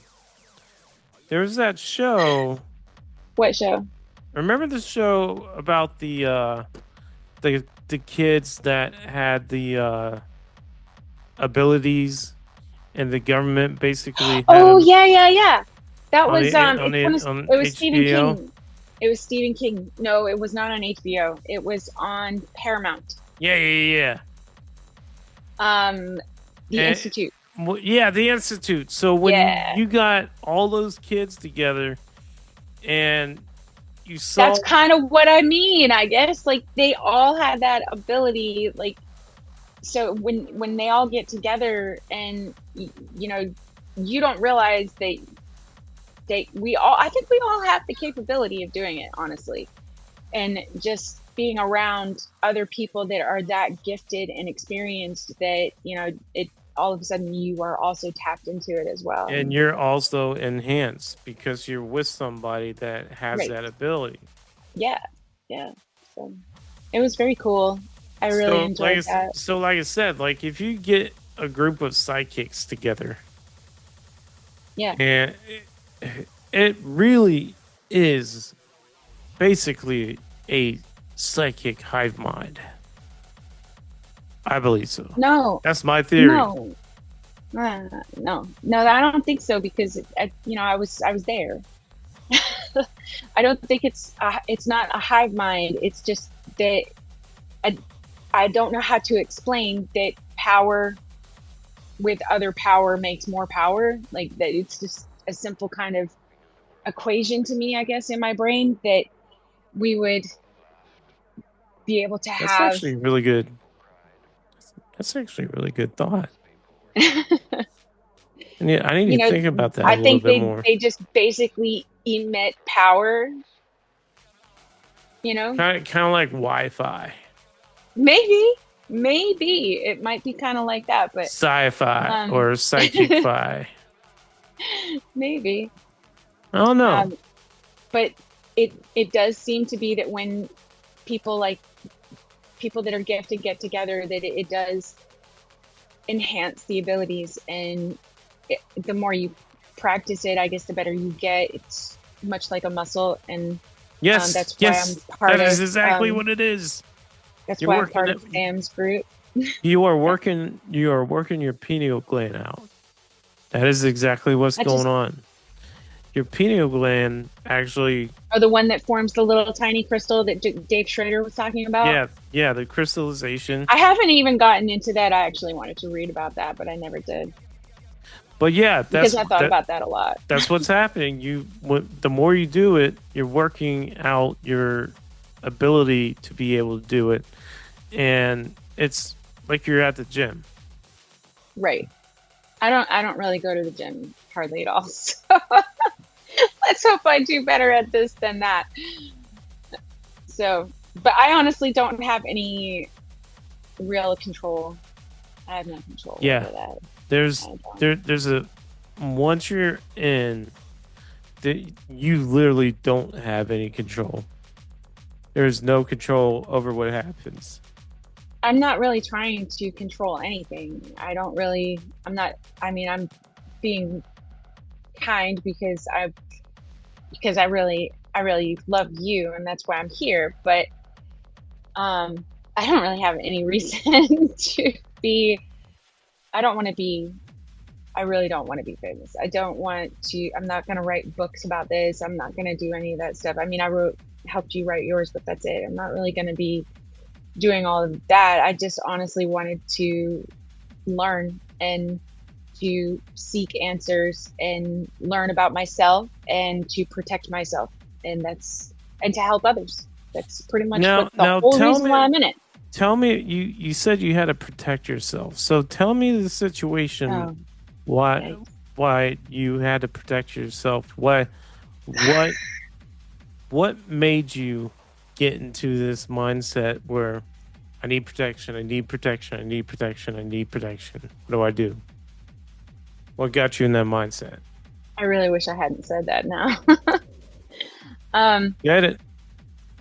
C: was that show.
D: What show?
C: Remember the show about the kids that had the abilities, and the government basically had
D: Oh,
C: them
D: yeah. That
C: on
D: was
C: on
D: it was Stephen
C: HBO.
D: King. It was Stephen King. No, it was not on HBO. It was on Paramount.
C: Yeah.
D: The Institute.
C: Well, yeah, the Institute. So when
D: Yeah.
C: you got all those kids together, and you saw,
D: That's kind of what I mean, I guess. Like they all had that ability. Like, so when they all get together, and you know, you don't realize I think we all have the capability of doing it, honestly. And just being around other people that are that gifted and experienced, that, you know, it all of a sudden you are also tapped into it as well.
C: and you're also enhanced because you're with somebody that has
D: Right.
C: that ability.
D: Yeah. So it was very cool. I really enjoyed that.
C: So, like I said, like if you get a group of psychics together,
D: Yeah.
C: and it really is basically a psychic hive mind. I believe so.
D: No.
C: That's my theory.
D: No. No, I don't think so, because you know, I was there. I don't think it's not a hive mind. It's just that I don't know how to explain that power with other power makes more power. Like that, it's just a simple kind of equation to me, I guess, in my brain, that we would be able to
C: That's
D: have.
C: actually really good. That's actually a really good thought. Yeah, I need to think about that a little bit more.
D: They just basically emit power, you know?
C: Kind of like Wi-Fi.
D: Maybe. Maybe it might be kind of like that, but
C: Sci-fi
D: um,
C: or psychic-fi.
D: maybe.
C: I don't know.
D: But it does seem to be that when people like people that are gifted get together, that it does enhance the abilities, and the more you practice it, I guess the better you get. It's much like a muscle, and
C: Yes,
D: that's why I'm
C: yes,
D: part
C: that is
D: of.
C: exactly what it is.
D: That's
C: You're
D: why I'm
C: working
D: part
C: it.
D: of Sam's group.
C: You are working. You are working your pineal gland out. That is exactly what's
D: I
C: going
D: just
C: on. Your pineal gland actually,
D: Oh, the one that forms the little tiny crystal that Dave Schrader was talking about.
C: yeah, the crystallization.
D: I haven't even gotten into that. I actually wanted to read about that, but I never did
C: But yeah,
D: because I thought about that a lot.
C: that's what's happening. The more you do it, you're working out your ability to be able to do it, and it's like you're at the gym.
D: Right. I don't really go to the gym hardly at all. So let's hope I do better at this than that. So, but I honestly don't have any real control. I have no control
C: Yeah,
D: over that.
C: there's
D: I don't.
C: there's a once you're in, you literally don't have any control. There's no control over what happens.
D: I'm not really trying to control anything. I don't really, I'm not, I mean, I'm being kind because I really love you, and that's why I'm here. But I don't really have any reason to be, I don't want to be, I really don't want to be famous. I don't want to, I'm not going to write books about this. I'm not going to do any of that stuff. I mean, helped you write yours, but that's it. I'm not really going to be doing all of that. I just honestly wanted to learn and to seek answers and learn about myself and to protect myself, and to help others. That's pretty much what the whole reason why I'm in it.
C: Tell me, you said you had to protect yourself. So tell me the situation.
D: Oh,
C: why
D: yikes.
C: why you had to protect yourself? What what made you get into this mindset where I need protection, I need protection, I need protection, I need protection? What do I do? What got you in that mindset?
D: I really wish I hadn't said that now.
C: Get it?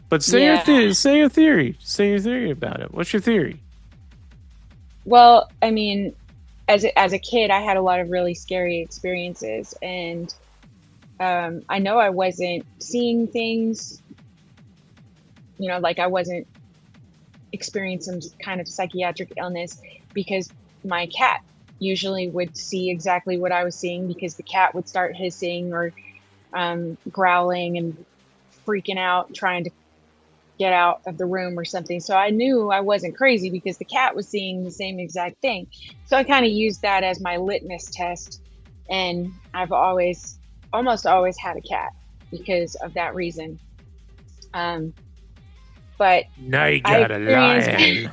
C: But
D: Yeah.
C: say your theory. Say your theory about it. What's your theory?
D: Well, I mean, as a kid, I had a lot of really scary experiences, and I know I wasn't seeing things, like I wasn't experiencing some kind of psychiatric illness, because my cat usually would see exactly what I was seeing, because the cat would start hissing or growling and freaking out, trying to get out of the room or something. So I knew I wasn't crazy because the cat was seeing the same exact thing. So I kind of used that as my litmus test. And I've almost always had a cat because of that reason. But
C: Now you
D: I
C: got a
D: experienced,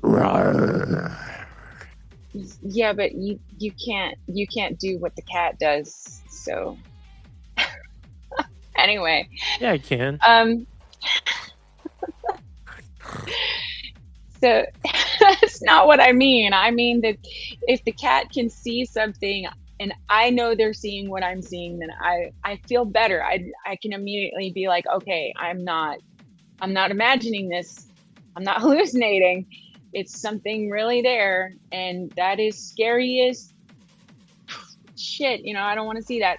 C: lion.
D: yeah, but you can't do what the cat does. So anyway,
C: Yeah, I can.
D: So that's not what I mean. I mean that if the cat can see something and I know they're seeing what I'm seeing, then I feel better. I can immediately be like, okay, I'm not imagining this. I'm not hallucinating. It's something really there, and that is scary as shit. I don't want to see that.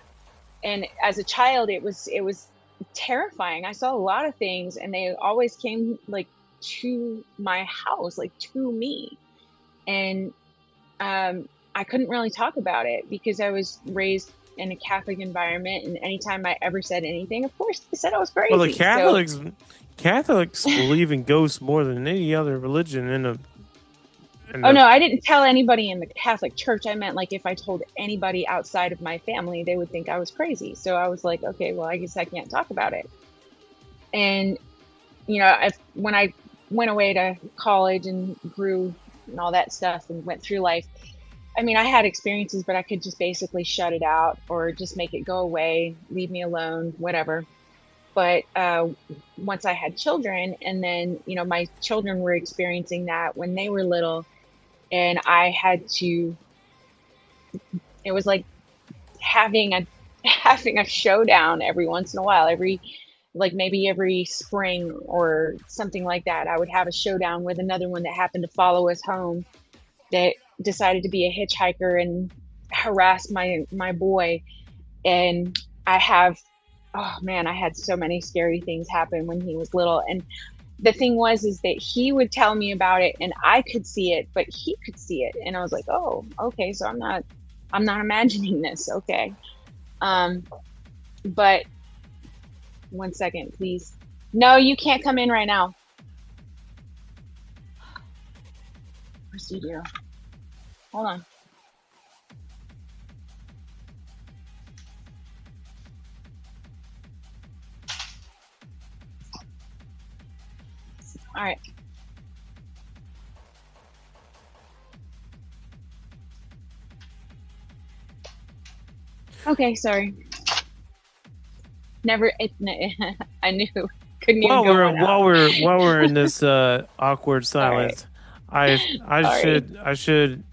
D: And as a child, it was terrifying. I saw a lot of things, and they always came like to my house, like to me. And I couldn't really talk about it because I was raised in a Catholic environment, and anytime I ever said anything, of course they said I was crazy.
C: Well, the Catholics believe in ghosts more than any other religion
D: Oh no, I didn't tell anybody in the Catholic Church. I meant like if I told anybody outside of my family, they would think I was crazy. So I was like, okay, well, I guess I can't talk about it. And when I went away to college and grew and all that stuff and went through life, I mean, I had experiences, but I could just basically shut it out or just make it go away, leave me alone, whatever. But once I had children, and then, you know, my children were experiencing that when they were little, and I had to, it was like having a having a showdown every once in a while, every like maybe every spring or something like that. I would have a showdown with another one that happened to follow us home, that decided to be a hitchhiker and harass my boy. And I have, oh man, I had so many scary things happen when he was little. And the thing was is that he would tell me about it and I could see it, but he could see it. And I was like, oh, okay, so I'm not imagining this. Okay. But one second, please. No, you can't come in right now. Procedure. Hold on. All right. Okay, sorry. Never. I knew. Couldn't even go on out.
C: While we're in this awkward silence,
D: Sorry.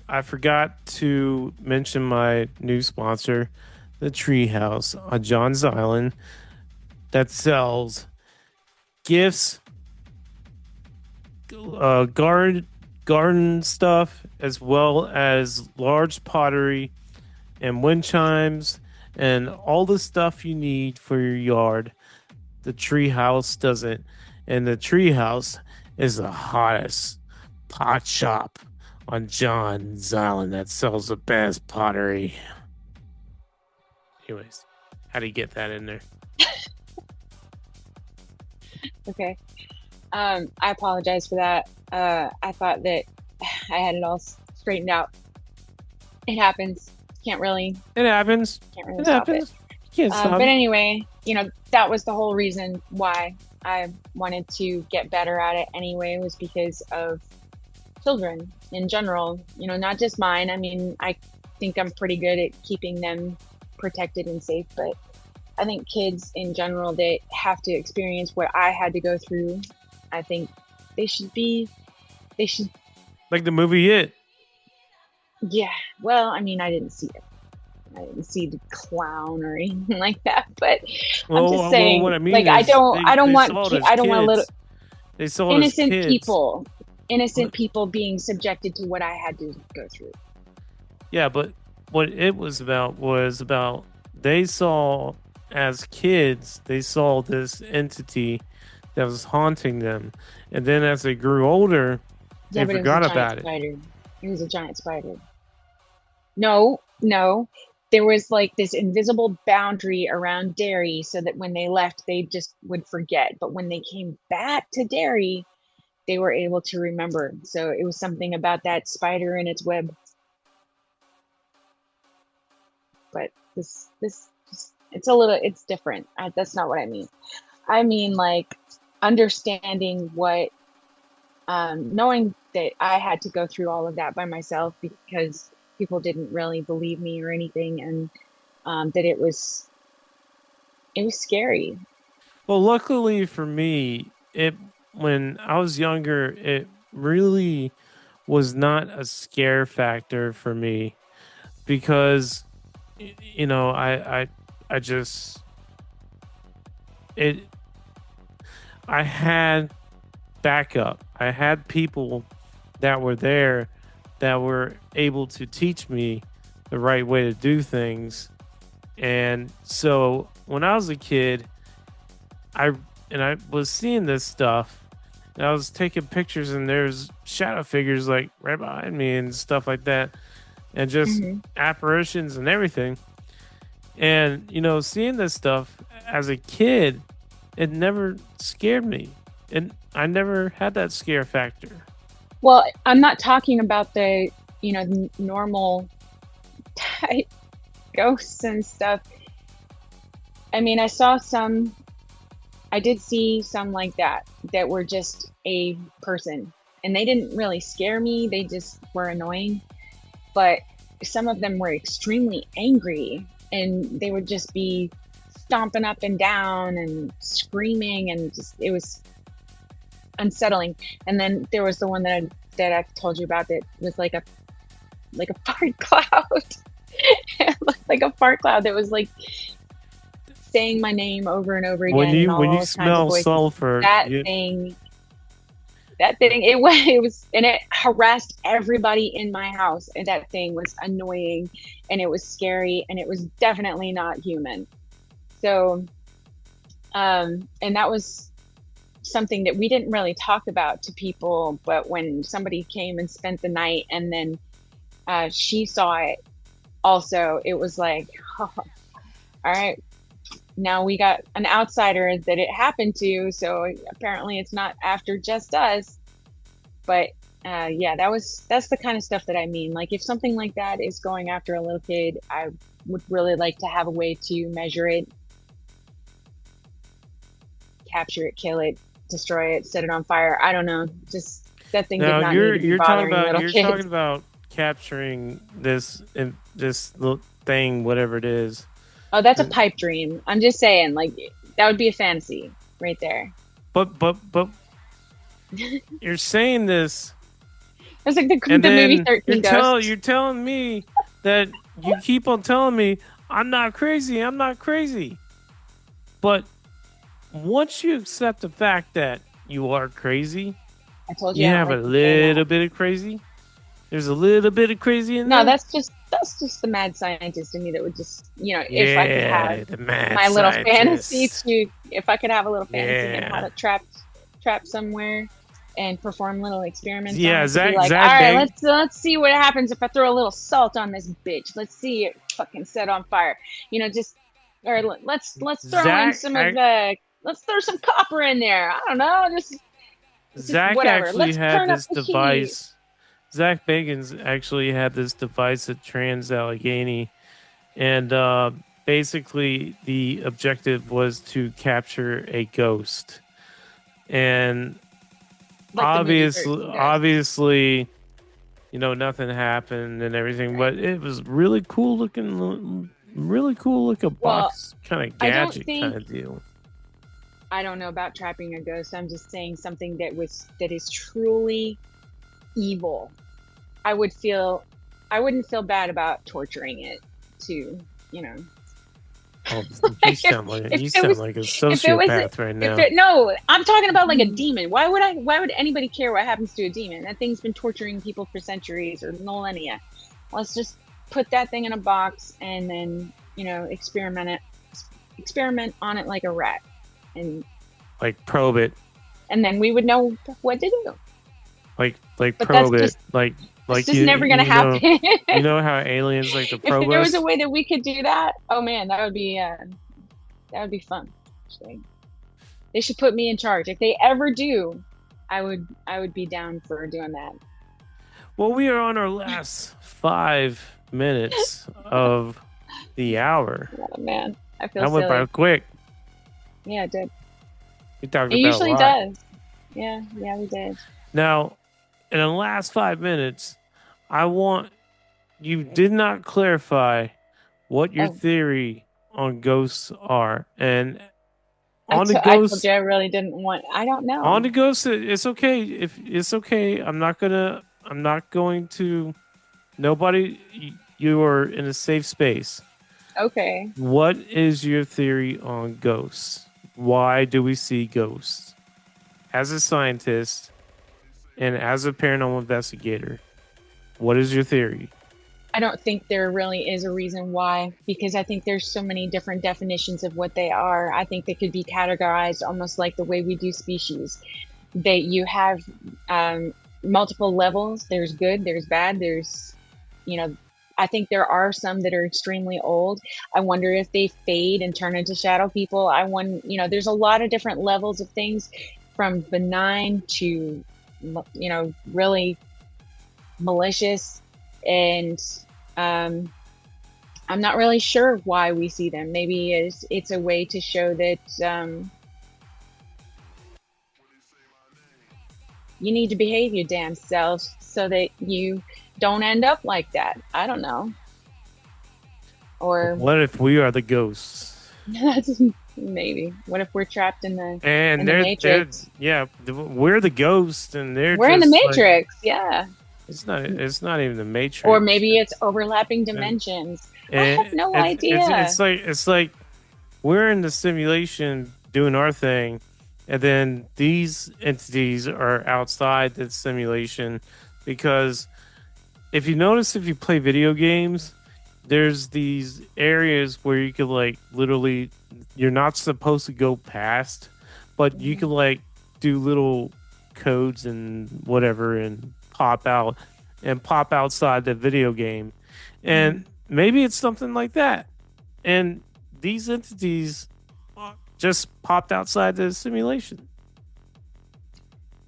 C: I forgot to mention my new sponsor, the Treehouse on John's Island, that sells gifts, garden stuff, as well as large pottery and wind chimes and all the stuff you need for your yard. The Treehouse doesn't, and the Treehouse is the hottest pot shop on John's Island that sells the best pottery. Anyways, how do you get that in there?
D: Okay. I apologize for that. I thought that I had it all straightened out. It happens. Can't really
C: It happens. It
D: stop it.
C: happens. You can't stop
D: But
C: it.
D: anyway, you know, that was the whole reason why I wanted to get better at it anyway, was because of children in general, you know, not just mine. I mean, I think I'm pretty good at keeping them protected and safe, but I think kids in general that have to experience what I had to go through, I think they should,
C: Like the movie It.
D: yeah. Well, I mean, I didn't see it. I didn't see the clown or anything like that, but I'm just saying,
C: what I mean
D: like,
C: is
D: I don't
C: they
D: want,
C: saw it as
D: I don't want little
C: kids. They saw it as kids.
D: innocent people being subjected to what I had to go through.
C: Yeah, but what it was about they saw as kids, they saw this entity that was haunting them. And then as they grew older,
D: Yeah,
C: they
D: but it was a
C: forgot
D: giant
C: about it.
D: spider. It was a giant spider. No, no. There was like this invisible boundary around Derry so that when they left, they just would forget. But when they came back to Derry, they were able to remember. So it was something about that spider and its web. But it's different. That's not what I mean. I mean, like, understanding what, knowing that I had to go through all of that by myself because people didn't really believe me or anything, and that it was scary.
C: Well, luckily for me, it when I was younger, it really was not a scare factor for me because you know, I just it I had backup. I had people that were there that were able to teach me the right way to do things. And so when I was a kid, I I was seeing this stuff and I was taking pictures and there's shadow figures like right behind me and stuff like that and just
D: Hmm.
C: apparitions and everything. And you know, seeing this stuff as a kid, it never scared me. And I never had that scare factor.
D: Well, I'm not talking about the, normal type ghosts and stuff. I mean, I did see some like that were just a person, and they didn't really scare me. They just were annoying. But some of them were extremely angry, and they would just be stomping up and down and screaming, and just it was unsettling. And then there was the one that I told you about that was like a fart cloud. It looked like a fart cloud that was like saying my name over and over again.
C: When
D: in all
C: you
D: kinds of
C: smell
D: voices.
C: sulfur,
D: That thing, it was, and it harassed everybody in my house, and that thing was annoying, and it was scary, and it was definitely not human. So, and that was something that we didn't really talk about to people, but when somebody came and spent the night, and then she saw it also, it was like, oh, all right, now we got an outsider that it happened to, so apparently it's not after just us. But yeah, that's the kind of stuff that I mean. Like, if something like that is going after a little kid, I would really like to have a way to measure it, capture it, kill it, destroy it, set it on fire. I don't know. Just that thing did not need to be bothering little kids.
C: You're talking about capturing this little thing, whatever it is.
D: Oh, that's a pipe dream. I'm just saying, like, that would be a fantasy right there.
C: But you're saying this.
D: It's like the movie 13 Ghosts.
C: You're telling me that you keep on telling me I'm not crazy. But once you accept the fact that you are crazy,
D: I told you,
C: you have a little bit of crazy. There's a little bit of crazy in there.
D: No, that's just the mad scientist in me that would just, if I could have my little fantasy if I could have a little fantasy on how to trap somewhere and perform little experiments.
C: Yeah,
D: Zach. Like, all right, let's see what happens if I throw a little salt on this bitch. Let's see it fucking set on fire. Or let's throw in some let's throw some copper in there. I don't know, just
C: Zach
D: whatever.
C: Actually had this device. Zach Bagans actually had this device at Trans-Allegheny, and basically the objective was to capture a ghost. And obviously, nothing happened and everything, but it was really cool looking box, kind of gadget kind of deal.
D: I don't know about trapping a ghost. I'm just saying something that is truly evil. I wouldn't feel bad about torturing it to,
C: Oh, you sound like a sociopath right now.
D: No, I'm talking about like a demon. Why would anybody care what happens to a demon? That thing's been torturing people for centuries or millennia. Let's just put that thing in a box and then, experiment on it like a rat, and
C: like probe it.
D: And then we would know what to do.
C: Like probe it.
D: It's just never gonna happen.
C: You know how aliens like to probe us?
D: If there was a way that we could do that, oh man, that would be fun. Actually, they should put me in charge. If they ever do, I would be down for doing that.
C: Well, we are on our last 5 minutes of the hour.
D: Oh man, I feel
C: that went by quick.
D: Yeah, it did.
C: We talked
D: it
C: about
D: usually
C: a lot.
D: Does. Yeah, we did.
C: Now, in the last 5 minutes, you did not clarify what your theory on ghosts are. And on the ghosts,
D: I told you I really didn't want. I don't know.
C: On the ghosts, it's okay. If it's okay, I'm not going to. Nobody. You are in a safe space.
D: Okay.
C: What is your theory on ghosts? Why do we see ghosts? As a scientist and as a paranormal investigator, what is your theory?
D: I don't think there really is a reason why, because I think there's so many different definitions of what they are. I think they could be categorized almost like the way we do species. That you have multiple levels. There's good, there's bad, there's, I think there are some that are extremely old. I wonder if they fade and turn into shadow people. There's a lot of different levels of things, from benign to, really malicious. And I'm not really sure why we see them. Maybe it's a way to show that you need to behave your damn self so that you don't end up like that. I don't know. Or
C: what if we are the ghosts?
D: That's maybe. What if we're trapped
C: And
D: in the
C: they're
D: Matrix?
C: yeah, we're the ghosts, and they're
D: We're in the
C: just like
D: Matrix, yeah.
C: it's not even the
D: Or
C: Matrix.
D: maybe it's overlapping
C: And
D: dimensions. I have
C: it,
D: no
C: it's
D: idea.
C: like we're in the simulation doing our thing, and then these entities are outside the simulation because if you notice, if you play video games, there's these areas where you could like literally you're not supposed to go past, but you
D: Mhm.
C: can like do little codes and whatever and pop outside the video game. And
D: Mhm.
C: maybe it's something like that. And these entities just popped outside the simulation.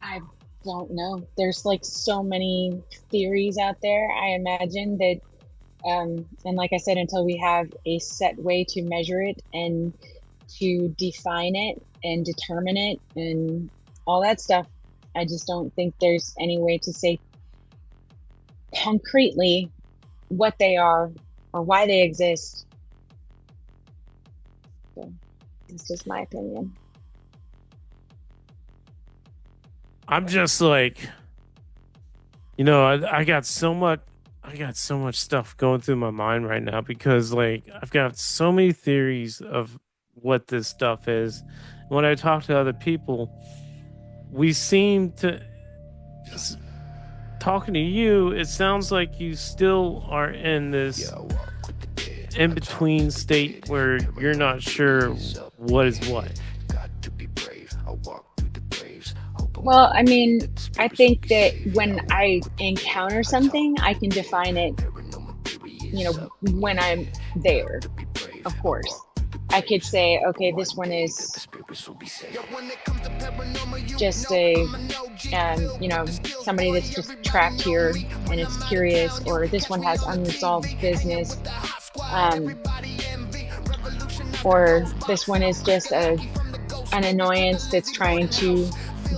D: I don't know. There's like so many theories out there. I imagine that, and like I said, until we have a set way to measure it and to define it and determine it and all that stuff, I just don't think there's any way to say concretely what they are or why they exist. So it's just my opinion.
C: I'm just like, I got so much stuff going through my mind right now because like I've got so many theories of what this stuff is. When I talk to other people, we seem to s- talking to you, it sounds like you still are in this in between state where you're not sure what is what.
D: Well, I mean, I think that when I encounter something, I can define it, when I'm there, of course. I could say, okay, this one is just somebody that's just trapped here and it's curious, or this one has unresolved business, um, or this one is just an annoyance that's trying to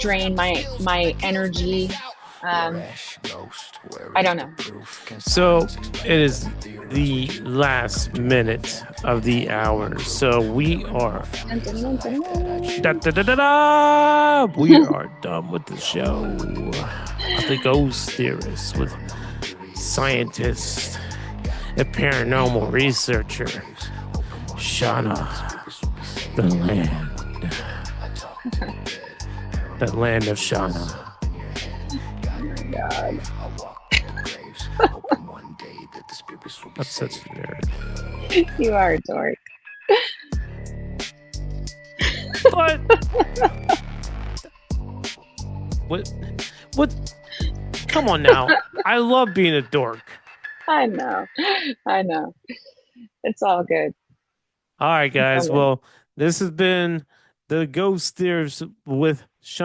D: drain my energy. Um, I don't know.
C: So it is the last minute of the hour. So we are
D: Dun, dun, dun, dun,
C: da,
D: dun.
C: da, da, da, da, we are done with the show of the ghost theorists with scientist and paranormal researcher Shauna, the land of Shauna.
D: Oh my god.
C: I'm such a nerd.
D: You are a dork.
C: But what? What? Come on now. I love being a dork.
D: I know. I know. It's all good.
C: All right,
D: It's all
C: guys.
D: good.
C: Well, this has been the Ghost Theorists with Shauna.